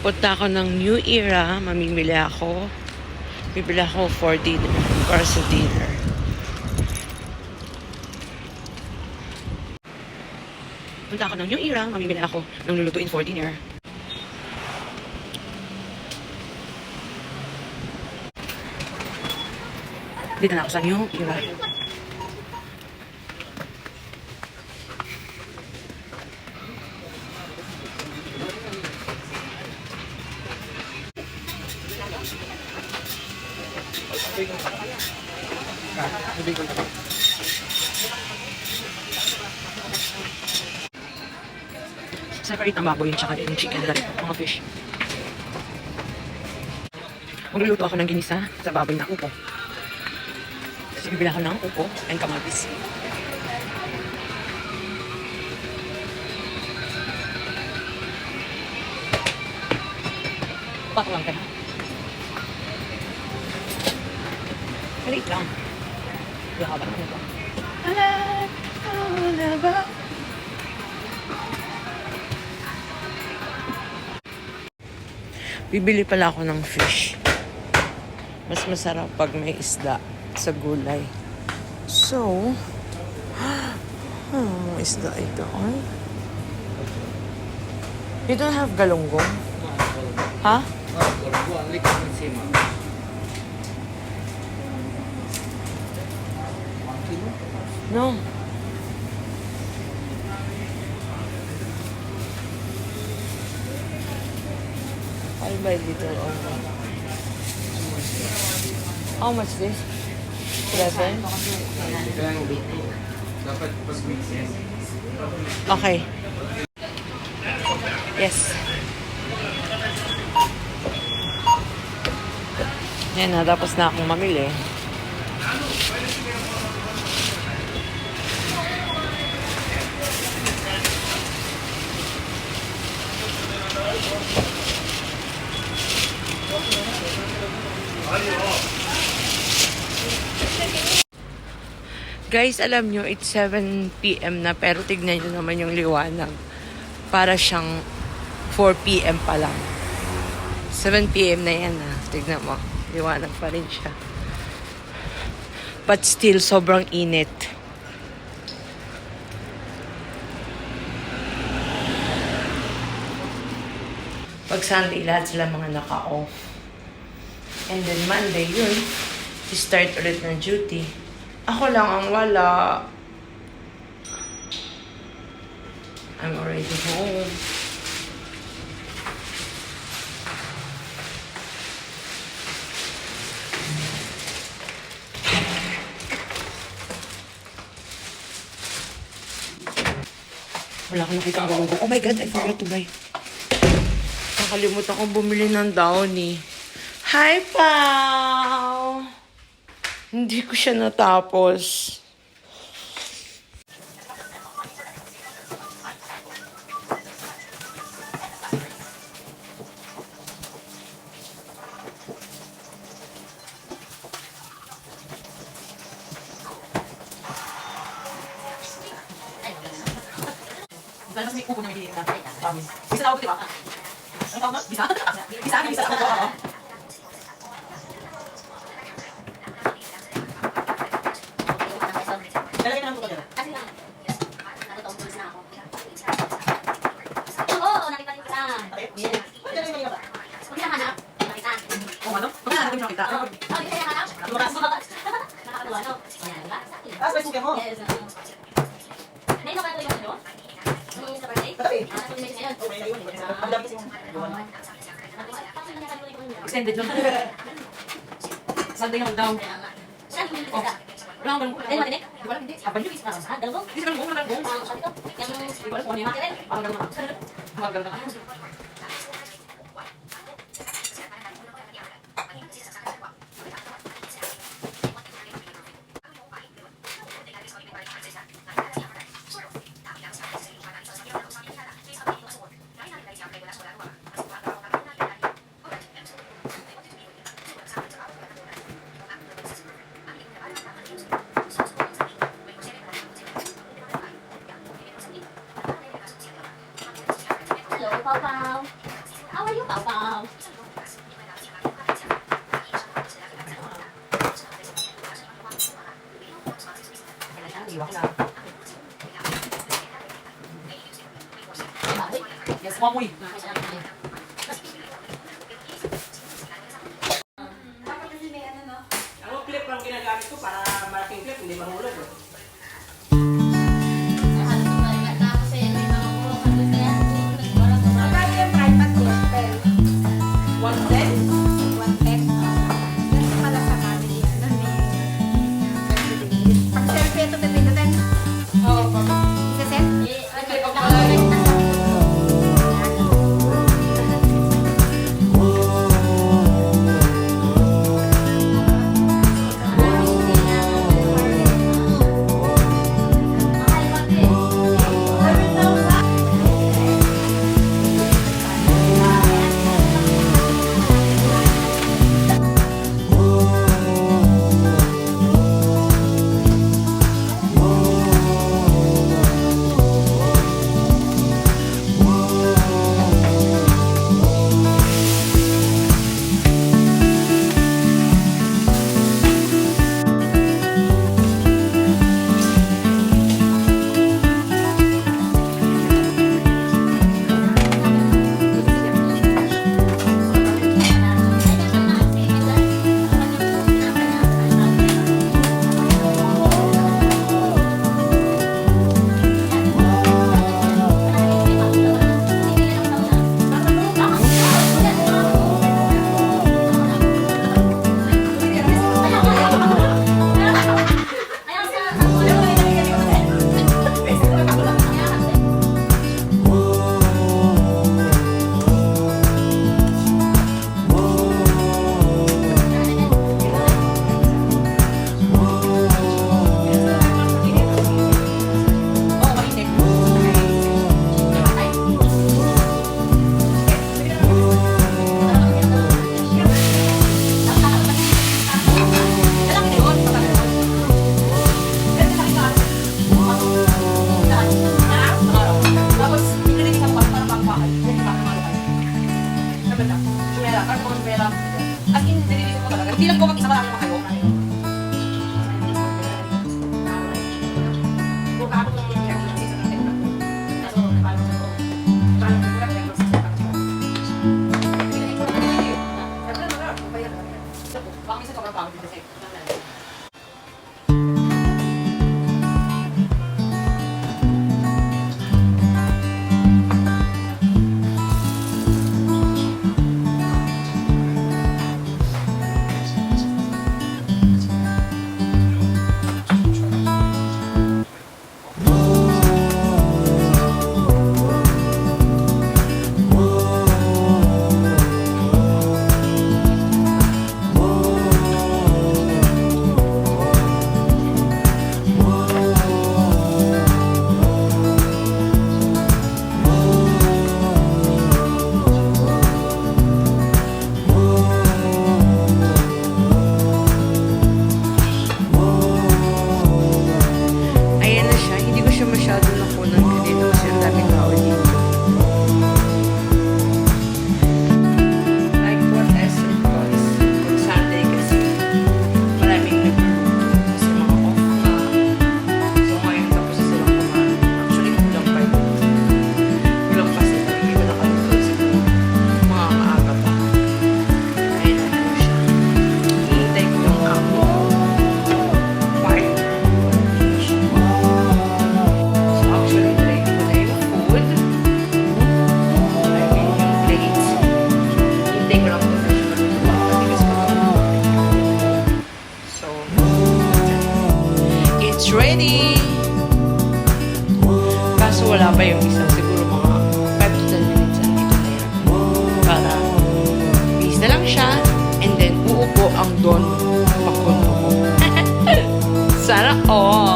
Punta ako ng New Era. Mamimili ako. Bibili ako for dinner. Para sa dinner. Punta ako ng New Era. Mamimili ako ng lulutuin for dinner. Dito na ako sa New Era. Separate ang baboy tsaka yung chicken, mga fish. Magluluto ako ng ginisa sa baboy na upo. Kasi bibili ako ng upo and kamatis. Pato lang tayo. Maliit lang. Haba naman ito. Wala ba? Bibili pala ako ng fish. Mas masarap pag may isda sa gulay. So, isda ito. Ay. You don't have galunggong? Ha? No. I'll buy little only. How much this? 11? Okay. Yes. Yan na, tapos na akong mamili. Guys, alam nyo, it's 7 p.m. na, pero tignan nyo naman yung liwanag. Para siyang 4 p.m. pa lang. 7 p.m. na yan, ha. Tignan mo, liwanag pa rin siya. But still, sobrang init. Pag Sunday, lahat sila mga naka-off. And then Monday, yun, start ulit ng duty. Ako lang ang wala. I'm already home. Wala akong nakita ang galunggong. Oh my God, I forgot to buy. Nakalimutan akong bumili ng Downy. Hi, Pao! Hindi ko siya natapos. Dahil mas may kuko na may na. Bisa na ako, di ba? Ang tawag na? Bisa? Bisa? Bisa ako. Lalagay na lang ito dyan. Kasi lang. Natutong pulis na ako. Oo, nakita rin kita. Yes. Lalagay na lang ba? Huwag niya hanap. Nakita. Oo, ano? Huwag niya hanap yung nakita. Oo, hindi niya hanap. Nakakatawa, no? Ayan, diba? Ah, sa Facebook mo? Yes. Ngayon ka ito yung ano? Sa birthday? Patabi. So, may message ngayon. Okay, ayun. Ang dami kasi yung... Extended lang. Sunday na daw. Saan yung kita? Wala akong galunggong. Ay, matinik? Di ba lang, hindi. Apa nyo? Ah, galunggong? Hindi sa galunggong, wala galunggong. Sabi ko, yung... Di ba lang, kung ano yung matinik? Parang galunggong. Parang galunggong. Hello, Pao Pao. Iwak na. Yes, mamoy. Ang clip lang ginagamit ko para malaking clip, hindi mahulog. Hindi lang po mag-isa ka lang kayo. Ready! Kaso wala pa yung isa. Siguro mga 5 to 10 minutes ang ito na yan. Para base na lang siya. And then uupo ang Don Makuno. Sana all!